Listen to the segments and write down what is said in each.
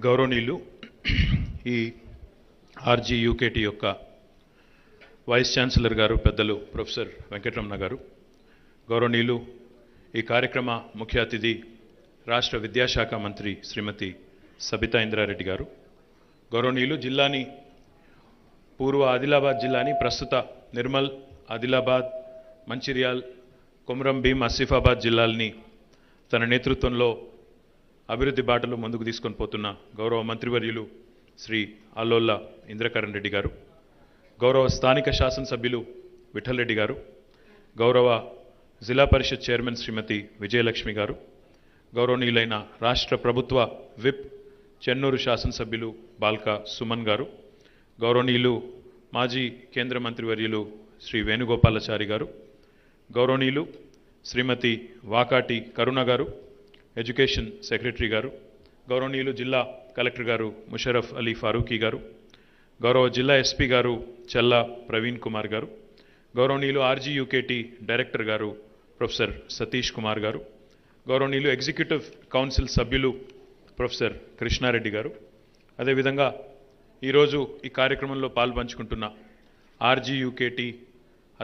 గౌరవనీయులు ఈ ఆర్జీయూకేటీ యొక్క వైస్ ఛాన్సలర్ గారు పెద్దలు ప్రొఫెసర్ వెంకటరమణ గారు, గౌరవనీయులు ఈ కార్యక్రమ ముఖ్య అతిథి రాష్ట్ర విద్యాశాఖ మంత్రి శ్రీమతి సబితా ఇంద్రారెడ్డి గారు, గౌరవనీయులు జిల్లాని పూర్వ ఆదిలాబాద్ జిల్లాని ప్రస్తుత నిర్మల్, ఆదిలాబాద్, మంచిర్యాల్, కొమరం భీం, ఆసిఫాబాద్ జిల్లాల్ని తన నేతృత్వంలో అభివృద్ధి బాటలో ముందుకు తీసుకొని పోతున్న గౌరవ మంత్రివర్యులు శ్రీ అల్లోల్ల ఇంద్రకరణ్ రెడ్డి గారు, గౌరవ స్థానిక శాసనసభ్యులు విఠల్ రెడ్డి గారు, గౌరవ జిల్లా పరిషత్ చైర్మన్ శ్రీమతి విజయలక్ష్మి గారు, గౌరవనీయులైన రాష్ట్ర ప్రభుత్వ విప్ చెన్నూరు శాసనసభ్యులు బాల్క సుమన్ గారు, గౌరవనీయులు మాజీ కేంద్ర మంత్రివర్యులు శ్రీ వేణుగోపాలాచారి గారు, గౌరవనీయులు శ్రీమతి వాకాటి కరుణ గారు, ఎడ్యుకేషన్ సెక్రటరీ గారు, గౌరవనీయులు జిల్లా కలెక్టర్ గారు ముషరఫ్ అలీ ఫారూఖీ గారు, గౌరవ జిల్లా ఎస్పీ గారు చల్లా ప్రవీణ్ కుమార్ గారు, గౌరవనీయులు ఆర్జీయూకేటీ డైరెక్టర్ గారు ప్రొఫెసర్ సతీష్ కుమార్ గారు, గౌరవనీయులు ఎగ్జిక్యూటివ్ కౌన్సిల్ సభ్యులు ప్రొఫెసర్ కృష్ణారెడ్డి గారు, అదేవిధంగా ఈరోజు ఈ కార్యక్రమంలో పాల్పంచుకుంటున్న ఆర్జీయూకేటీ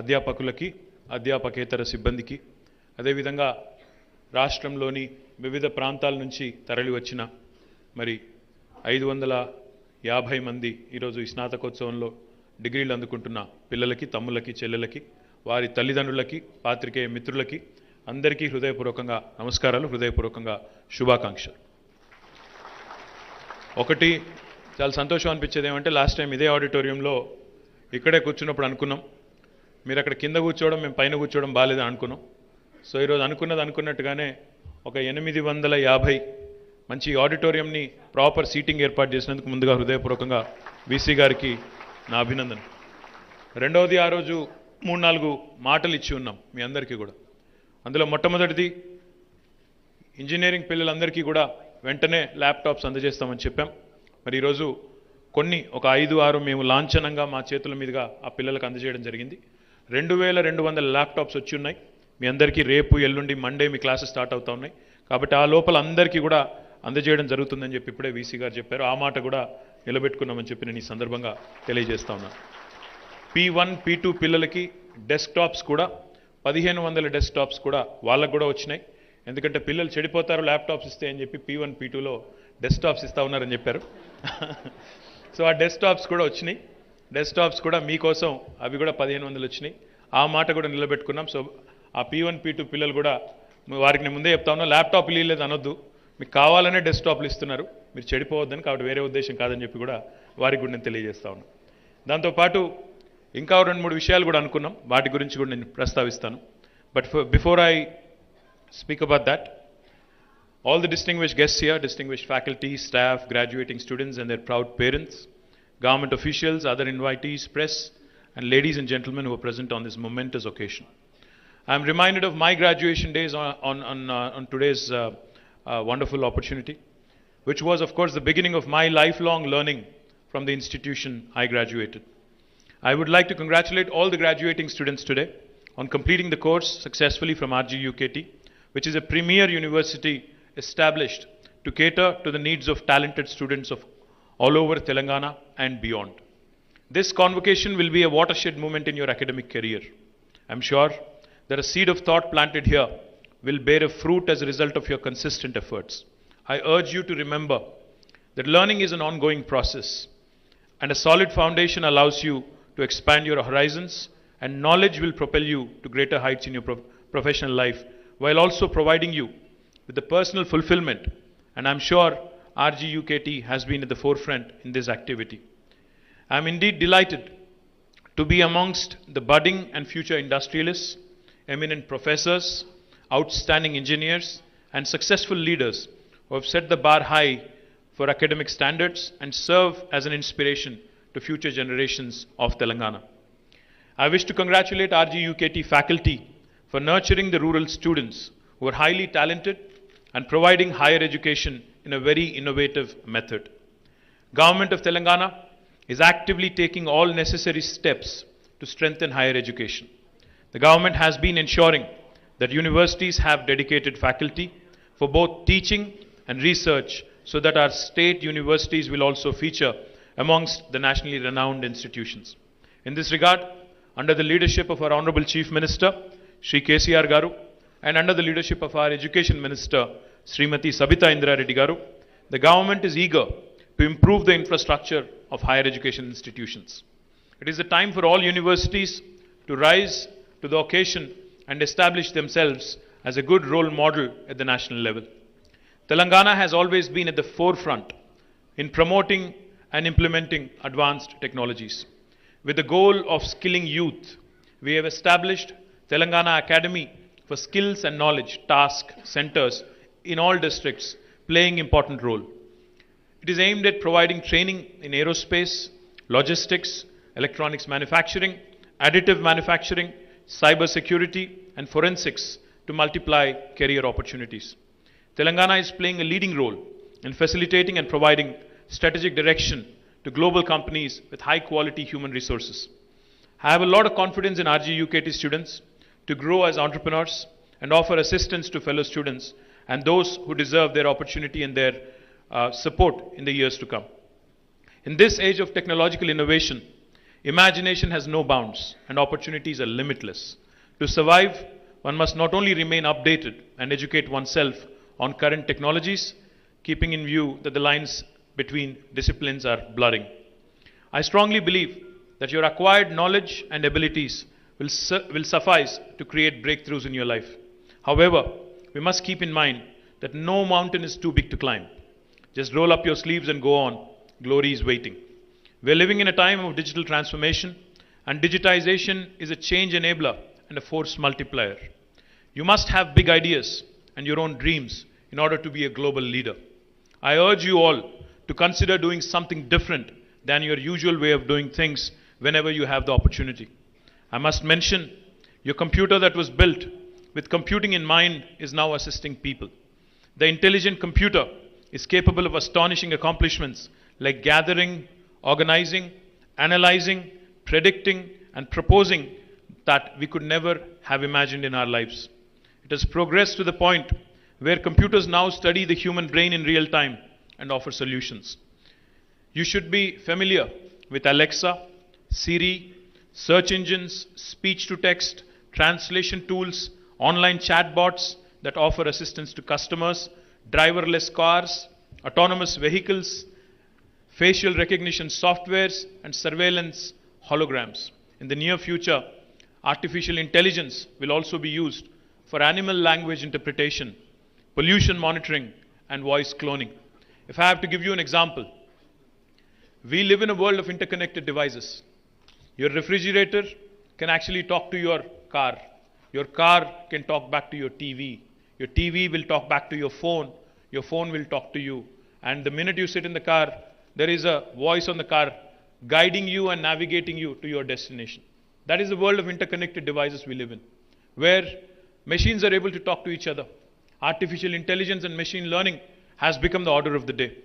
అధ్యాపకులకి, అధ్యాపకేతర సిబ్బందికి, అదేవిధంగా రాష్ట్రంలోని వివిధ ప్రాంతాల నుంచి తరలి వచ్చిన మరి 550 మంది ఈరోజు ఈ స్నాతకోత్సవంలో డిగ్రీలు అందుకుంటున్న పిల్లలకి, తమ్ములకి, చెల్లెలకి, వారి తల్లిదండ్రులకి, పాత్రికేయ మిత్రులకి అందరికీ హృదయపూర్వకంగా నమస్కారాలు, హృదయపూర్వకంగా శుభాకాంక్షలు. ఒకటి చాలా సంతోషం అనిపించేది ఏమంటే, లాస్ట్ టైం ఇదే ఆడిటోరియంలో ఇక్కడే కూర్చున్నప్పుడు అనుకున్నాం, మీరు అక్కడ కింద కూర్చోవడం, మేము పైన కూర్చోవడం బాగాలేదని అనుకున్నాం. సో ఈరోజు అనుకున్నట్టుగానే ఒక 850 మంచి ఆడిటోరియంని ప్రాపర్ సీటింగ్ ఏర్పాటు చేసినందుకు ముందుగా హృదయపూర్వకంగా వీసీ గారికి నా అభినందన. రెండవది, ఆ రోజు 3-4 మాటలు ఇచ్చి ఉన్నాం మీ అందరికీ కూడా. అందులో మొట్టమొదటిది, ఇంజనీరింగ్ పిల్లలందరికీ కూడా వెంటనే ల్యాప్టాప్స్ అందజేస్తామని చెప్పాం. మరి ఈరోజు ఒక 5-6 మేము లాంఛనంగా మా చేతుల మీదుగా ఆ పిల్లలకు అందజేయడం జరిగింది. 2200 ల్యాప్టాప్స్ వచ్చి ఉన్నాయి. మీ అందరికీ రేపు, ఎల్లుండి, మండే మీ క్లాసెస్ స్టార్ట్ అవుతా ఉన్నాయి. కాబట్టి ఆ లోపల అందరికీ కూడా అందజేయడం జరుగుతుందని చెప్పి ఇప్పుడే వీసీ గారు చెప్పారు. ఆ మాట కూడా నిలబెట్టుకున్నామని చెప్పి నేను ఈ సందర్భంగా తెలియజేస్తా ఉన్నాను. P1, P2 పిల్లలకి డెస్క్టాప్స్ కూడా 1500 డెస్క్టాప్స్ కూడా వాళ్ళకు కూడా వచ్చినాయి. ఎందుకంటే పిల్లలు చెడిపోతారు ల్యాప్టాప్స్ ఇస్తే అని చెప్పి P1, P2లో డెస్క్టాప్స్ ఇస్తా ఉన్నారని చెప్పారు. సో ఆ డెస్క్టాప్స్ కూడా వచ్చినాయి. డెస్క్టాప్స్ కూడా మీకోసం అవి కూడా 1500 వచ్చినాయి. ఆ మాట కూడా నిలబెట్టుకున్నాం. సో ఆ P1, P2 పిల్లలు కూడా వారికి నేను ముందే చెప్తా ఉన్నా, ల్యాప్టాప్ ఇవ్వలేదు అనొద్దు, మీకు కావాలనే డెస్క్టాప్లు ఇస్తున్నారు, మీరు చెడిపోవద్దని, కాబట్టి వేరే ఉద్దేశం కాదని చెప్పి కూడా వారికి కూడా నేను తెలియజేస్తా ఉన్నాను. దాంతోపాటు ఇంకా 2-3 విషయాలు కూడా అనుకున్నాం, వాటి గురించి కూడా నేను ప్రస్తావిస్తాను. But before I speak about that, all the distinguished guests here, distinguished faculty, staff, graduating students and their proud parents, government officials, other invitees, press, and ladies and gentlemen who are present on this momentous occasion. I am reminded of my graduation days on today's wonderful opportunity, which was, of course, the beginning of my lifelong learning from the institution I graduated. I would like to congratulate all the graduating students today on completing the course successfully from RGUKT, which is a premier university established to cater to the needs of talented students of all over Telangana and beyond. This convocation will be a watershed moment in your academic career. I am sure that a seed of thought planted here will bear a fruit as a result of your consistent efforts. I urge you to remember that learning is an ongoing process, and a solid foundation allows you to expand your horizons, and knowledge will propel you to greater heights in your professional life, while also providing you with the personal fulfillment. And I'm sure RGUKT has been at the forefront in this activity. I'm indeed delighted to be amongst the budding and future industrialists, eminent professors, outstanding engineers, and successful leaders who have set the bar high for academic standards and serve as an inspiration to future generations of Telangana. I wish to congratulate RGUKT faculty for nurturing the rural students who are highly talented and providing higher education in a very innovative method. Government of Telangana is actively taking all necessary steps to strengthen higher education. The government has been ensuring that universities have dedicated faculty for both teaching and research so that our state universities will also feature amongst the nationally renowned institutions. In this regard, under the leadership of our Honorable Chief Minister, Shri KTR Garu, and under the leadership of our Education Minister, Srimati Sabita Indra Reddy Garu, the government is eager to improve the infrastructure of higher education institutions. It is the time for all universities to rise to the occasion and establish themselves as a good role model at the national level. Telangana has always been at the forefront in promoting and implementing advanced technologies. With the goal of skilling youth, we have established Telangana Academy for Skills and Knowledge task centers in all districts, playing important role. It is aimed at providing training in aerospace, logistics, electronics manufacturing, additive manufacturing, cyber security, and forensics to multiply career opportunities. Telangana is playing a leading role in facilitating and providing strategic direction to global companies with high quality human resources. I have a lot of confidence in RGUKT students to grow as entrepreneurs and offer assistance to fellow students and those who deserve their opportunity and their support in the years to come. In this age of technological innovation, imagination has no bounds and opportunities are limitless. To survive, one must not only remain updated and educate oneself on current technologies, keeping in view that the lines between disciplines are blurring. I strongly believe that your acquired knowledge and abilities will suffice to create breakthroughs in your life. However, we must keep in mind that no mountain is too big to climb. Just roll up your sleeves and go on. Glory is waiting. We are living in a time of digital transformation, and digitization is a change enabler and a force multiplier. You must have big ideas and your own dreams in order to be a global leader. I urge you all to consider doing something different than your usual way of doing things whenever you have the opportunity. I must mention, your computer that was built with computing in mind is now assisting people. The intelligent computer is capable of astonishing accomplishments like gathering, organizing, analyzing, predicting, and proposing that we could never have imagined in our lives. It has progressed to the point where computers now study the human brain in real time and offer solutions. You should be familiar with Alexa, Siri, search engines, speech-to-text, translation tools, online chatbots that offer assistance to customers, driverless cars, autonomous vehicles, facial recognition softwares, and surveillance holograms. In the near future, artificial intelligence will also be used for animal language interpretation, pollution monitoring, and voice cloning. If I have to give you an example, we live in a world of interconnected devices. Your refrigerator can actually talk to your car. Your car can talk back to your TV. Your TV will talk back to your phone. Your phone will talk to you. And the minute you sit in the car, there is a voice on the car guiding you and navigating you to your destination. That is the world of interconnected devices we live in, where machines are able to talk to each other. Artificial intelligence and machine learning has become the order of the day.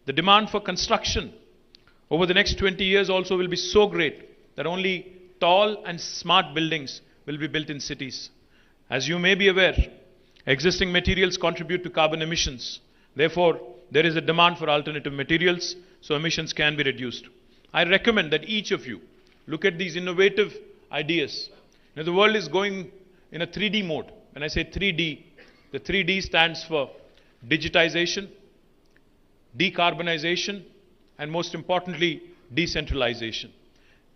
The demand for construction over the next 20 years also will be so great that only tall and smart buildings will be built in cities. As you may be aware, existing materials contribute to carbon emissions. Therefore, there is a demand for alternative materials so emissions can be reduced. I recommend that each of you look at these innovative ideas. Now, the world is going in a 3D mode. When I say 3D, the 3D stands for digitization, decarbonization, and most importantly, decentralization.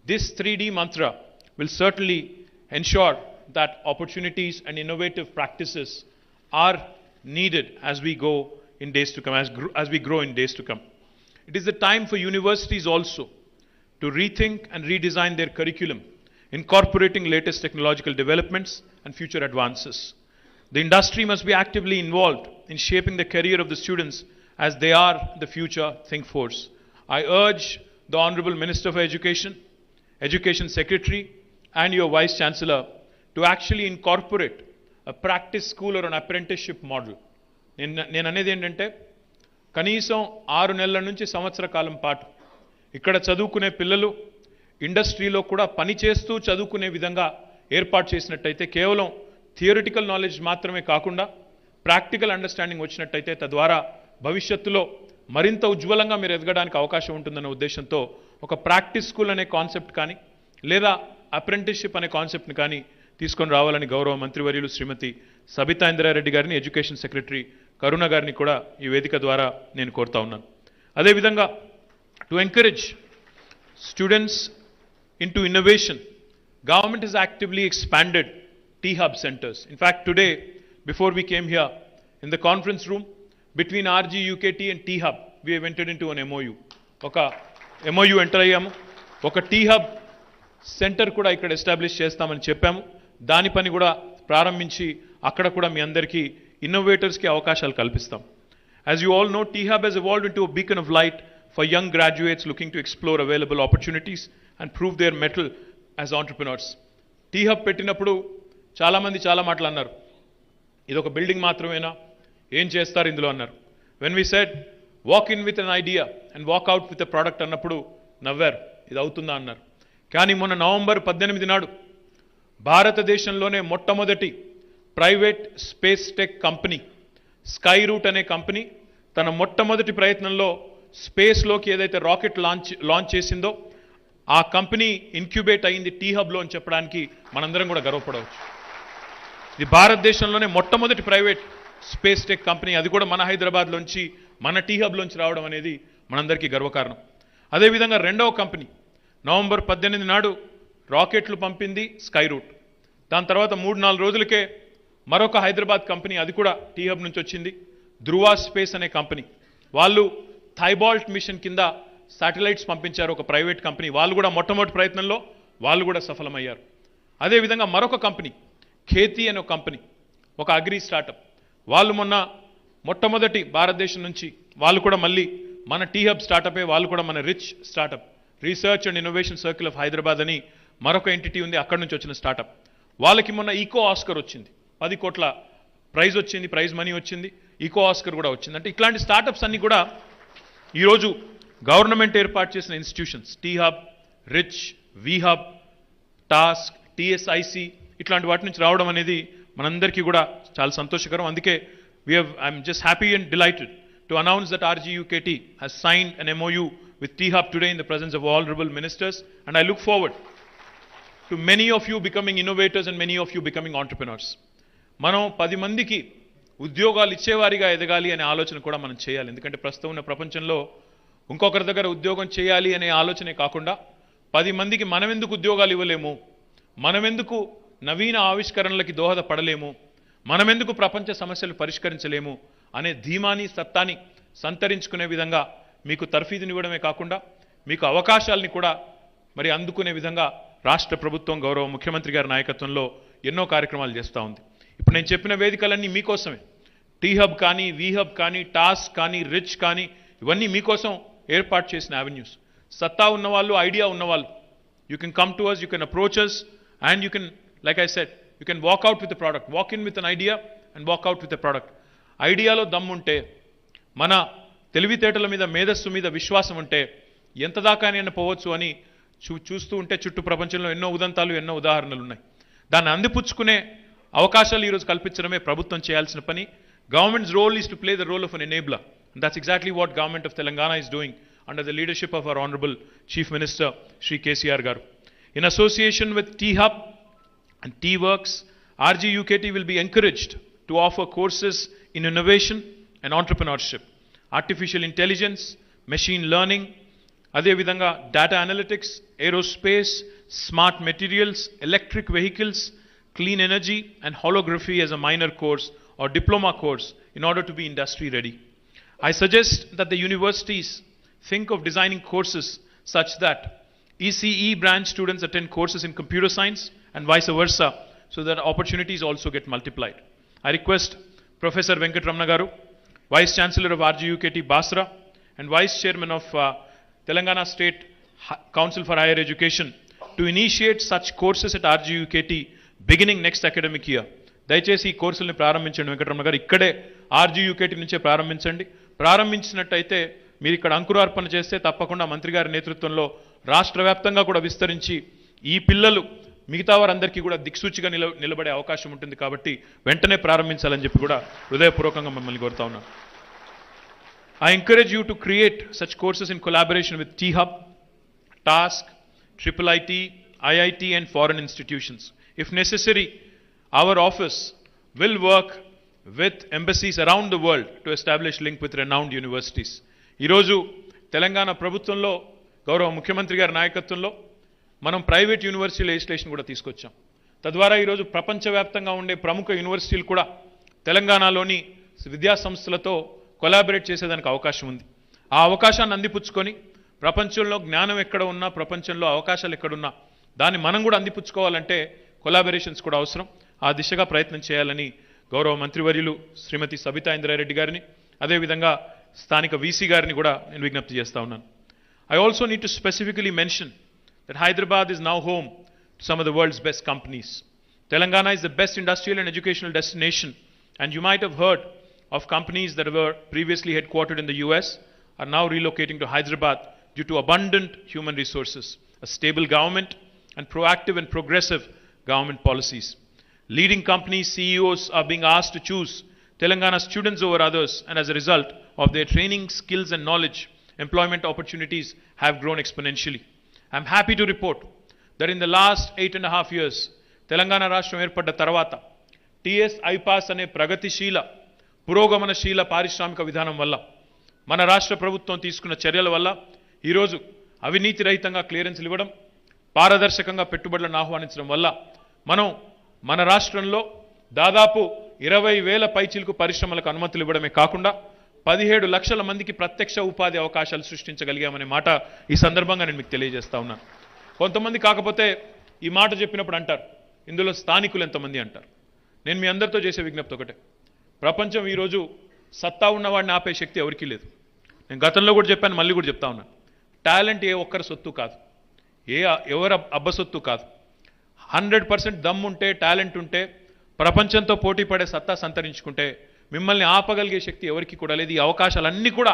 This 3D mantra will certainly ensure that opportunities and innovative practices are needed as we go in days to come, as we grow in days to come. It is the time for universities also to rethink and redesign their curriculum, incorporating latest technological developments and future advances. The industry must be actively involved in shaping the career of the students as they are the future think force. I urge the Honorable Minister for Education, Education Secretary, and your Vice Chancellor to actually incorporate a practice school or an apprenticeship model. నేను అనేది ఏంటంటే కనీసం 6 నెలల నుంచి సంవత్సర కాలం పాటు ఇక్కడ చదువుకునే పిల్లలు ఇండస్ట్రీలో కూడా పని చేస్తూ చదువుకునే విధంగా ఏర్పాటు చేసినట్టయితే కేవలం థియరిటికల్ నాలెడ్జ్ మాత్రమే కాకుండా ప్రాక్టికల్ అండర్స్టాండింగ్ వచ్చినట్టయితే తద్వారా భవిష్యత్తులో మరింత ఉజ్వలంగా మీరు ఎదగడానికి అవకాశం ఉంటుందన్న ఉద్దేశంతో ఒక ప్రాక్టీస్ స్కూల్ అనే కాన్సెప్ట్ కానీ లేదా అప్రెంటిస్షిప్ అనే కాన్సెప్ట్ని కానీ తీసుకొని రావాలని గౌరవ మంత్రివర్యులు శ్రీమతి సబితా ఇంద్రారెడ్డి గారిని, ఎడ్యుకేషన్ సెక్రటరీ కరుణ గారిని కూడా ఈ వేదిక ద్వారా నేను కోరుతా ఉన్నాను. అదేవిధంగా to encourage students into innovation, government has actively expanded T-Hub centers. In fact, today, before we came here, in the conference room, between RGUKT and T-Hub, we have entered into an MOU. Oka MOU enter ayyamu. Oka T-Hub center kuda ikkada establish chestamani cheppamu. Dani pani kuda ప్రారంభించి అక్కడ కూడా మీ అందరికీ ఇన్నోవేటర్స్కి అవకాశాలు కల్పిస్తాం. As you all know, T-Hub has evolved into a beacon of light for young graduates looking to explore available opportunities and prove their mettle as entrepreneurs. T-Hub పెట్టినప్పుడు చాలామంది చాలా మాటలు అన్నారు. ఇది ఒక బిల్డింగ్ మాత్రమేనా, ఏం చేస్తారు ఇందులో అన్నారు. When we said walk in with an idea and walk out with a product అన్నప్పుడు నవ్వారు, ఇది అవుతుందా అన్నారు. కానీ మొన్న నవంబర్ 18 నాడు భారతదేశంలోనే మొట్టమొదటి private space tech company Skyroot అనే కంపెనీ తన మొట్టమొదటి ప్రయత్నంలో స్పేస్లోకి ఏదైతే రాకెట్ లాంచ్ చేసిందో ఆ కంపెనీ ఇన్క్యుబేట్ అయింది T-Hubలో అని చెప్పడానికి మనందరం కూడా గర్వపడవచ్చు. ఇది భారతదేశంలోనే మొట్టమొదటి ప్రైవేట్ స్పేస్ టెక్ కంపెనీ, అది కూడా మన హైదరాబాద్లోంచి మన T-Hubలోంచి రావడం అనేది మనందరికీ గర్వకారణం. అదేవిధంగా రెండవ కంపెనీ నవంబర్ 18 నాడు రాకెట్లు పంపింది స్కై రూట్. దాని తర్వాత 3-4 రోజులకే మరొక హైదరాబాద్ కంపెనీ, అది కూడా T-Hub నుంచి వచ్చింది, ధృవ స్పేస్ అనే కంపెనీ. వాళ్ళు థైబాల్ట్ మిషన్ కింద శాటిలైట్స్ పంపించారు, ఒక ప్రైవేట్ కంపెనీ. వాళ్ళు కూడా మొట్టమొదటి ప్రయత్నంలో వాళ్ళు కూడా సఫలమయ్యారు. అదేవిధంగా మరొక కంపెనీ ఖేతీ అనే కంపెనీ, ఒక అగ్రి స్టార్టప్. వాళ్ళు మొన్న మొట్టమొదటి భారతదేశం నుంచి వాళ్ళు కూడా మళ్ళీ మన T-Hub స్టార్టపే, వాళ్ళు కూడా మన rich startup research and innovation circle of Hyderabad అని మరొక ఎంటిటీ ఉంది, అక్కడి నుంచి వచ్చిన స్టార్టప్. వాళ్ళకి మొన్న ఈకో ఆస్కర్ వచ్చింది, 10 కోట్ల ప్రైజ్ వచ్చింది, ప్రైజ్ మనీ వచ్చింది, ఈకో ఆస్కర్ కూడా వచ్చింది. అంటే ఇట్లాంటి స్టార్టప్స్ అన్ని కూడా ఈరోజు గవర్నమెంట్ ఏర్పాటు చేసిన institutions T-Hub, rich, V-Hub, task, TSIC ఇట్లాంటి వాటి నుంచి రావడం అనేది మనందరికీ కూడా చాలా సంతోషకరం. అందుకే I'm just happy and delighted to announce that RGUKT has signed an MOU with T-Hub today in the presence of all honorable ministers, and I look forward to many of you becoming innovators and many of you becoming entrepreneurs. మనం 10 మందికి ఉద్యోగాలు ఇచ్చేవారిగా ఎదగాలి అనే ఆలోచన కూడా మనం చేయాలి. ఎందుకంటే ప్రస్తుతం ఉన్న ప్రపంచంలో ఇంకొకరి దగ్గర ఉద్యోగం చేయాలి అనే ఆలోచనే కాకుండా 10 మందికి మనమెందుకు ఉద్యోగాలు ఇవ్వలేము, మనమెందుకు నవీన ఆవిష్కరణలకి దోహదపడలేము, మనమెందుకు ప్రపంచ సమస్యలు పరిష్కరించలేము అనే ధీమాని సత్తాని సంతరించుకునే విధంగా మీకు తర్ఫీదునివ్వడమే కాకుండా మీకు అవకాశాలని కూడా మరి అందుకునే విధంగా రాష్ట్ర ప్రభుత్వం గౌరవ ముఖ్యమంత్రి గారి నాయకత్వంలో ఎన్నో కార్యక్రమాలు చేస్తూ ఉంది. ఇప్పుడు నేను చెప్పిన వేదికలన్నీ మీకోసమే. T-Hub కానీ, V-Hub కానీ, టాస్క్ కానీ, రిచ్ కానీ, ఇవన్నీ మీకోసం ఏర్పాటు చేసిన అవెన్యూస్. సత్తా ఉన్నవాళ్ళు, ఐడియా ఉన్నవాళ్ళు, you can come to us, you can approach us, and you can, like I said, you can walk out with a product, walk in with an idea and walk out with a product. ఐడియాలో దమ్ముంటే, మన తెలివితేటల మీద, మేధస్సు మీద విశ్వాసం ఉంటే ఎంత దాకానైనా పోవచ్చు అని చూస్తూ ఉంటే చుట్టూ ప్రపంచంలో ఎన్నో ఉదంతాలు, ఎన్నో ఉదాహరణలు ఉన్నాయి. దాన్ని అందిపుచ్చుకునే అవకాశాలు ఈరోజు కల్పించడమే ప్రభుత్వం చేయాల్సిన పని. Government's role is to play the role of an enabler. And that's exactly what Government of Telangana is doing under the leadership of our Honorable Chief Minister, Shri KTR Garu. In association with T-Hub and T-Works, RGUKT will be encouraged to offer courses in innovation and entrepreneurship, artificial intelligence, machine learning, అదేవిధంగా data analytics, aerospace, smart materials, electric vehicles, clean energy and holography as a minor course or diploma course in order to be industry ready. I suggest that the universities think of designing courses such that ECE branch students attend courses in computer science and vice versa, so that opportunities also get multiplied. I request Professor Venkatramana Garu, Vice Chancellor of RGUKT Basara and Vice Chairman of Telangana State Council for Higher Education to initiate such courses at RGUKT beginning next academic year. దయచేసి ఈ కోర్సుల్ని ప్రారంభించండి వెంకటరమణ గారు, ఇక్కడే RGUKT నుంచే ప్రారంభించండి. ప్రారంభించినట్టయితే మీరు ఇక్కడ అంకురార్పణ చేస్తే తప్పకుండా మంత్రి గారి నేతృత్వంలో రాష్ట్ర వ్యాప్తంగా కూడా విస్తరించి ఈ పిల్లలు మిగతా వారందరికీ కూడా దిక్సూచిగా నిలబడే అవకాశం ఉంటుంది. కాబట్టి వెంటనే ప్రారంభించాలని చెప్పి కూడా హృదయపూర్వకంగా మిమ్మల్ని కోరుతా ఉన్నాను. I encourage you to create such courses in collaboration with T-Hub, Task, IIIT, IIT and foreign institutions. If necessary, our office will work with embassies around the world to establish link with renowned universities. ఈరోజు తెలంగాణ ప్రభుత్వంలో గౌరవ ముఖ్యమంత్రి గారి నాయకత్వంలో మనం private university legislation కూడా తీసుకొచ్చాం. తద్వారా ఈరోజు ప్రపంచవ్యాప్తంగా ఉండే ప్రముఖ యూనివర్సిటీలు కూడా తెలంగాణలోని విద్యా సంస్థలతో కొలాబరేట్ చేసేదానికి అవకాశం ఉంది. ఆ అవకాశాన్ని అందిపుచ్చుకొని ప్రపంచంలో జ్ఞానం ఎక్కడ ఉన్నా, ప్రపంచంలో అవకాశాలు ఎక్కడున్నా దాన్ని మనం కూడా అందిపుచ్చుకోవాలంటే కొలాబరేషన్స్ కూడా అవసరం. ఆ దిశగా ప్రయత్నం చేయాలని గౌరవ మంత్రివర్యులు శ్రీమతి సబితా ఇంద్రారెడ్డి గారిని, అదేవిధంగా స్థానిక వీసీ గారిని కూడా నేను విజ్ఞప్తి చేస్తా ఉన్నాను. I also need to specifically mention that Hyderabad is now home to some of the world's best companies. Telangana is the best industrial and educational destination, and you might have heard of companies that were previously headquartered in the US are now relocating to Hyderabad due to abundant human resources, a stable government, and proactive and progressive government policies. Leading companies' CEOs are being asked to choose Telangana students over others, and as a result of their training, skills and knowledge, employment opportunities have grown exponentially. I am happy to report that in the last 8.5 years, Telangana Rashtra ఏర్పడ్డ తర్వాత TS IPAS అనే ప్రగతిశీల పురోగమనశీల పారిశ్రామిక విధానం వల్ల మన రాష్ట్ర ప్రభుత్వం తీసుకున్న చర్యల వల్ల ఈరోజు అవినీతి రహితంగా క్లియరెన్స్లు ఇవ్వడం, పారదర్శకంగా పెట్టుబడులను ఆహ్వానించడం వల్ల మనం మన రాష్ట్రంలో దాదాపు 20,000 పైచిలకు పరిశ్రమలకు అనుమతులు ఇవ్వడమే కాకుండా 17 లక్షల మందికి ప్రత్యక్ష ఉపాధి అవకాశాలు సృష్టించగలిగామనే మాట ఈ సందర్భంగా నేను మీకు తెలియజేస్తా ఉన్నాను. కొంతమంది కాకపోతే ఈ మాట చెప్పినప్పుడు అంటారు, ఇందులో స్థానికులు ఎంతమంది అంటారు. నేను మీ అందరితో చేసే విజ్ఞప్తి ఒకటే, ప్రపంచం ఈరోజు సత్తా ఉన్నవాడిని ఆపే శక్తి ఎవరికీ లేదు. నేను గతంలో కూడా చెప్పాను, మళ్ళీ కూడా చెప్తా ఉన్నాను. టాలెంట్ ఏ ఒక్కరి సొత్తు కాదు, ఎవరు అబ్బసొత్తు కాదు. 100% దమ్ ఉంటే, టాలెంట్ ఉంటే, ప్రపంచంతో పోటీ పడే సత్తా సంతరించుకుంటే మిమ్మల్ని ఆపగలిగే శక్తి ఎవరికి కూడా లేదు. ఈ అవకాశాలన్నీ కూడా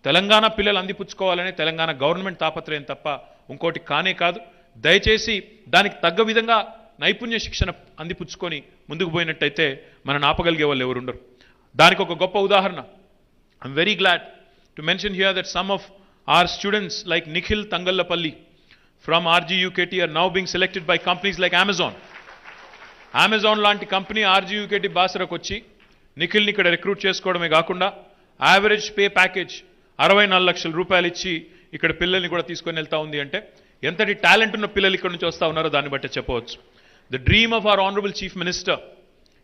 తెలంగాణ పిల్లలు అందిపుచ్చుకోవాలనే తెలంగాణ గవర్నమెంట్ తాపత్రయం తప్ప ఇంకోటి కానే కాదు. దయచేసి దానికి తగ్గ విధంగా నైపుణ్య శిక్షణ అందిపుచ్చుకొని ముందుకు పోయినట్టయితే మనల్ని ఆపగలిగే వాళ్ళు ఎవరు ఉండరు. దానికి ఒక గొప్ప ఉదాహరణ, I'm very glad to mention here that some of our students like Nikhil Tangallapalli from RGU KTR are now being selected by companies like Amazon. Amazon లాంటి కంపెనీ RGU Basara వచ్చి నిఖిల్ని ఇక్కడ రిక్రూట్ చేసుకోవడమే కాకుండా యావరేజ్ పే ప్యాకేజ్ 64 లక్షల రూపాయలు ఇచ్చి ఇక్కడ పిల్లల్ని కూడా తీసుకొని వెళ్తా ఉంది అంటే ఎంతటి టాలెంట్ ఉన్న పిల్లలు ఇక్కడ నుంచి వస్తూ ఉన్నారో దాన్ని బట్టి చెప్పవచ్చు. The dream of our honorable Chief Minister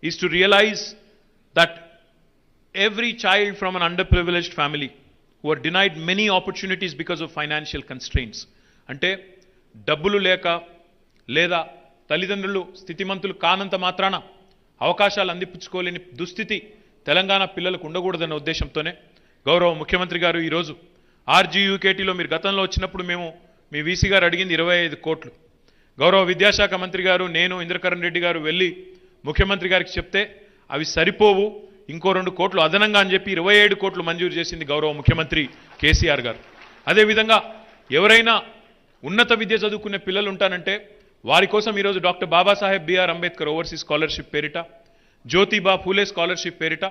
is to realize that every child from an underprivileged family who are denied many opportunities because of financial constraints, అంటే డబ్బులు లేక లేదా తల్లిదండ్రులు స్థితిమంతులు కానంత మాత్రాన అవకాశాలు అందిపుచ్చుకోలేని దుస్థితి తెలంగాణ పిల్లలకు ఉండకూడదన్న ఉద్దేశంతోనే గౌరవ ముఖ్యమంత్రి గారు ఈరోజు RGUKTలో మీరు గతంలో వచ్చినప్పుడు మేము మీ వీసీ గారు అడిగింది 25 కోట్లు. గౌరవ విద్యాశాఖ మంత్రి గారు, నేను, ఇంద్రకరణ్ రెడ్డి గారు వెళ్ళి ముఖ్యమంత్రి గారికి చెప్తే అవి సరిపోవు, ఇంకో 2 కోట్లు అదనంగా అని చెప్పి 27 కోట్లు మంజూరు చేసింది గౌరవ ముఖ్యమంత్రి కేసీఆర్ గారు. అదేవిధంగా ఎవరైనా ఉన్నత విద్య చదువుకునే పిల్లలు ఉంటానంటే వారి కోసం ఈరోజు doctor Babasaheb BR Ambedkar overseas scholarship పేరిట, జ్యోతిబా ఫూలే స్కాలర్షిప్ పేరిట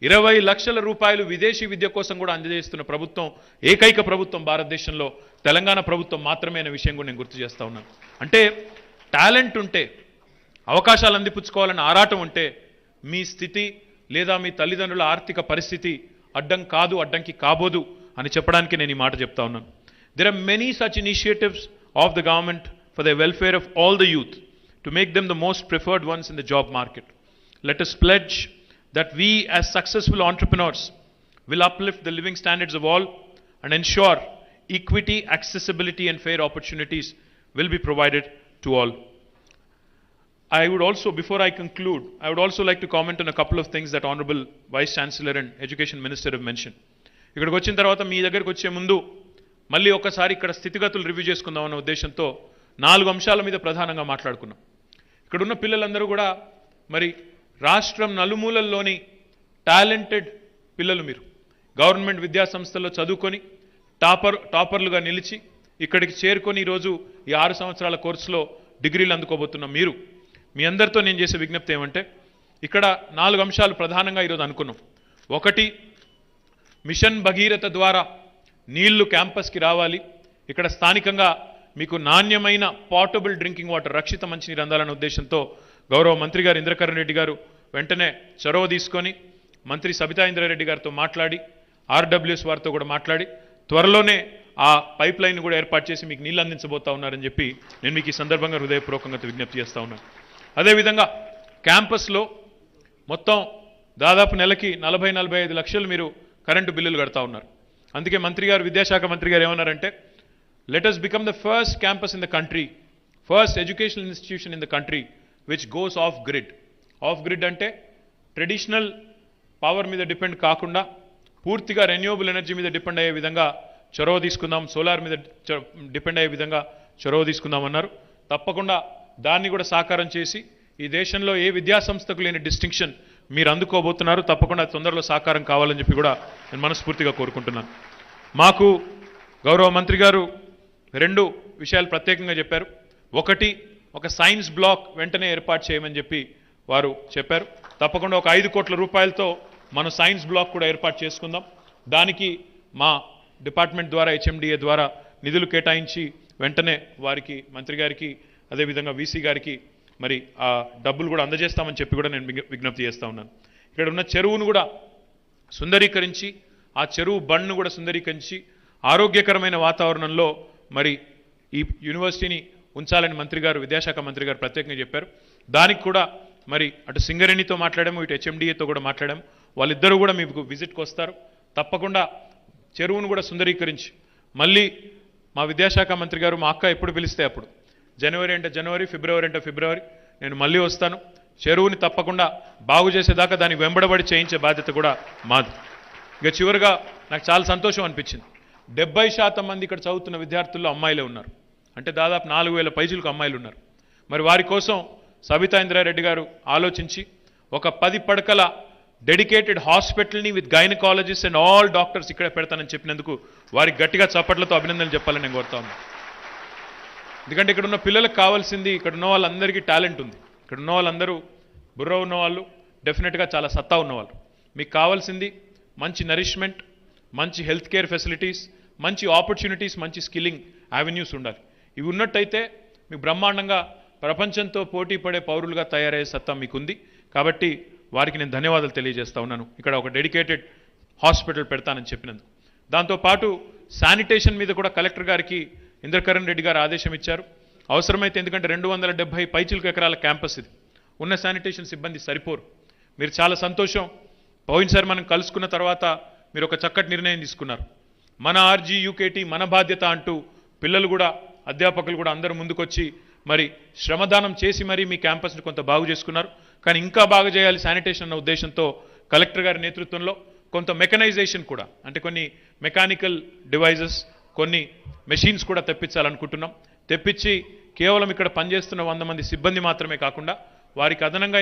20 లక్షల రూపాయలు విదేశీ విద్య కోసం కూడా అందజేస్తున్న ప్రభుత్వం, ఏకైక ప్రభుత్వం భారతదేశంలో తెలంగాణ ప్రభుత్వం మాత్రమే అనే విషయం కూడా నేను గుర్తు చేస్తా ఉన్నాను. అంటే టాలెంట్ ఉంటే, అవకాశాలు అందిపుచ్చుకోవాలని ఆరాటం ఉంటే మీ స్థితి లేదా మీ తల్లిదండ్రుల ఆర్థిక పరిస్థితి అడ్డం కాదు, అడ్డంకి కాబోదు అని చెప్పడానికి నేను ఈ మాట చెప్తా ఉన్నాను. There are many such initiatives of the government for the welfare of all the youth to make them the most preferred ones in the job market. Let us pledge that we as successful entrepreneurs will uplift the living standards of all and ensure equity, accessibility and fair opportunities will be provided to all. I would also, before I conclude, I would also like to comment on a couple of things that Honorable Vice Chancellor and Education Minister have mentioned. ఇక్కడికి వచ్చిన తర్వాత మీ దగ్గరికి వచ్చే ముందు మళ్ళీ ఒకసారి ఇక్కడ స్థితిగతులు రివ్యూ చేసుకుందాం అన్న ఉద్దేశంతో 4 అంశాల మీద ప్రధానంగా మాట్లాడుకున్నాం. ఇక్కడ ఉన్న పిల్లలందరూ కూడా మరి రాష్ట్రం నలుమూలల్లోని టాలెంటెడ్ పిల్లలు. మీరు గవర్నమెంట్ విద్యా సంస్థల్లో చదువుకొని టాపర్లుగా నిలిచి ఇక్కడికి చేరుకొని ఈరోజు ఈ 6 సంవత్సరాల కోర్సులో డిగ్రీలు అందుకోబోతున్న మీరు, మీ అందరితో నేను చేసే విజ్ఞప్తి ఏమంటే ఇక్కడ 4 అంశాలు ప్రధానంగా ఈరోజు అనుకున్నాం. ఒకటి, మిషన్ భగీరథ ద్వారా నీళ్లు క్యాంపస్కి రావాలి, ఇక్కడ స్థానికంగా మీకు నాణ్యమైన పోర్టబుల్ డ్రింకింగ్ వాటర్, రక్షిత మంచినీరు అందాలనే ఉద్దేశంతో గౌరవ మంత్రి గారు ఇంద్రకరణ్ రెడ్డి గారు వెంటనే చొరవ తీసుకొని మంత్రి సబితా ఇంద్రారెడ్డి గారితో మాట్లాడి ఆర్డబ్ల్యూఎస్ వారితో కూడా మాట్లాడి త్వరలోనే ఆ పైప్ లైన్ కూడా ఏర్పాటు చేసి మీకు నీళ్ళు అందించబోతా ఉన్నారని చెప్పి నేను మీకు ఈ సందర్భంగా హృదయపూర్వకంగా విజ్ఞప్తి చేస్తా ఉన్నాను. అదేవిధంగా క్యాంపస్లో మొత్తం దాదాపు నెలకి 40-45 లక్షలు మీరు కరెంటు బిల్లులు కడతా ఉన్నారు. అందుకే మంత్రి గారు, విద్యాశాఖ మంత్రి గారు ఏమన్నారంటే, let us become the first campus in the country, first educational institution in the country which goes off grid. Off grid అంటే ట్రెడిషనల్ పవర్ మీద డిపెండ్ కాకుండా పూర్తిగా రెన్యూవబుల్ ఎనర్జీ మీద డిపెండ్ అయ్యే విధంగా చొరవ తీసుకుందాం, సోలార్ మీద డిపెండ్ అయ్యే విధంగా చొరవ తీసుకుందామన్నారు. తప్పకుండా దాన్ని కూడా సాకారం చేసి ఈ దేశంలో ఏ విద్యా సంస్థకు లేని డిస్టింక్షన్ మీరు అందుకోబోతున్నారు. తప్పకుండా తొందరలో సాకారం కావాలని చెప్పి కూడా నేను మనస్ఫూర్తిగా కోరుకుంటున్నాను. మాకు గౌరవ మంత్రి గారు 2 విషయాలు ప్రత్యేకంగా చెప్పారు. ఒకటి, ఒక సైన్స్ బ్లాక్ వెంటనే ఏర్పాటు చేయమని చెప్పి వారు చెప్పారు. తప్పకుండా ఒక 5 కోట్ల రూపాయలతో మనం సైన్స్ బ్లాక్ కూడా ఏర్పాటు చేసుకుందాం. దానికి మా డిపార్ట్మెంట్ ద్వారా హెచ్ఎండిఏ ద్వారా నిధులు కేటాయించి వెంటనే వారికి, మంత్రి గారికి, అదేవిధంగా వీసీ గారికి మరి ఆ డబ్బులు కూడా అందజేస్తామని చెప్పి కూడా నేను విజ్ఞప్తి చేస్తూ ఉన్నాను. ఇక్కడ ఉన్న చెరువును కూడా సుందరీకరించి, ఆ చెరువు బండ్ను కూడా సుందరీకరించి ఆరోగ్యకరమైన వాతావరణంలో మరి ఈ యూనివర్సిటీని ఉంచాలని మంత్రి గారు, విద్యాశాఖ మంత్రి గారు ప్రత్యేకంగా చెప్పారు. దానికి కూడా మరి అటు సింగరేణితో మాట్లాడాము, ఇటు హెచ్ఎండిఏతో కూడా మాట్లాడాము. వాళ్ళిద్దరూ కూడా మీకు విజిట్కి వస్తారు. తప్పకుండా చెరువును కూడా సుందరీకరించి మళ్ళీ మా విద్యాశాఖ మంత్రి గారు, మా అక్క ఎప్పుడు పిలిస్తే అప్పుడు, జనవరి అంటే జనవరి, ఫిబ్రవరి అంటే ఫిబ్రవరి, నేను మళ్ళీ వస్తాను. చెరువుని తప్పకుండా బాగు చేసేదాకా దానికి వెంబడబడి చేయించే బాధ్యత కూడా మాది. ఇక చివరిగా నాకు చాలా సంతోషం అనిపించింది. 70% మంది ఇక్కడ చదువుతున్న విద్యార్థుల్లో అమ్మాయిలే ఉన్నారు. అంటే దాదాపు 4000 పైచులకు అమ్మాయిలు ఉన్నారు. మరి వారి కోసం సబితా ఇంద్రారెడ్డి గారు ఆలోచించి ఒక 10 పడకల డెడికేటెడ్ హాస్పిటల్ని with gynaecologist and all doctors ఇక్కడ పెడతానని చెప్పినందుకు వారికి గట్టిగా చప్పట్లతో అభినందనలు చెప్పాలని నేను కోరుతా ఉన్నాను. ఎందుకంటే ఇక్కడ ఉన్న పిల్లలకు కావాల్సింది, ఇక్కడ ఉన్న వాళ్ళందరికీ టాలెంట్ ఉంది. ఇక్కడ ఉన్న వాళ్ళందరూ బుర్ర ఉన్నవాళ్ళు, డెఫినెట్గా చాలా సత్తా ఉన్నవాళ్ళు. మీకు కావాల్సింది మంచి నరిష్మెంట్, మంచి హెల్త్ కేర్ ఫెసిలిటీస్, మంచి ఆపర్చునిటీస్, మంచి స్కిల్లింగ్ యావెన్యూస్ ఉండాలి. ఇవి ఉన్నట్టయితే మీకు బ్రహ్మాండంగా ప్రపంచంతో పోటీ పడే పౌరులుగా తయారయ్యే సత్తా మీకుంది. కాబట్టి వారికి నేను ధన్యవాదాలు తెలియజేస్తా ఉన్నాను. ఇక్కడ ఒక డెడికేటెడ్ హాస్పిటల్ పెడతానని చెప్పినందుకు. దాంతోపాటు శానిటేషన్ మీద కూడా కలెక్టర్ గారికి ఇంద్రకరణ్ రెడ్డి గారు ఆదేశం ఇచ్చారు. అవసరమైతే, ఎందుకంటే 270 పైచిలకు ఎకరాల క్యాంపస్ ఇది, ఉన్న శానిటేషన్ సిబ్బంది సరిపోరు. మీరు చాలా సంతోషం, పోయినసారి మనం కలుసుకున్న తర్వాత మీరు ఒక చక్కటి నిర్ణయం తీసుకున్నారు. మన ఆర్జీ యూకేటీ మన బాధ్యత అంటూ పిల్లలు కూడా, అధ్యాపకులు కూడా అందరూ ముందుకొచ్చి మరి శ్రమదానం చేసి మరీ మీ క్యాంపస్ని కొంత బాగు చేసుకున్నారు. కానీ ఇంకా బాగా చేయాలి శానిటేషన్ అన్న ఉద్దేశంతో కలెక్టర్ గారి నేతృత్వంలో కొంత మెకనైజేషన్ కూడా, అంటే కొన్ని మెకానికల్ డివైజెస్, కొన్ని మెషిన్స్ కూడా తెప్పించాలనుకుంటున్నాం. తెప్పించి కేవలం ఇక్కడ పనిచేస్తున్న 100 మంది సిబ్బంది మాత్రమే కాకుండా వారికి అదనంగా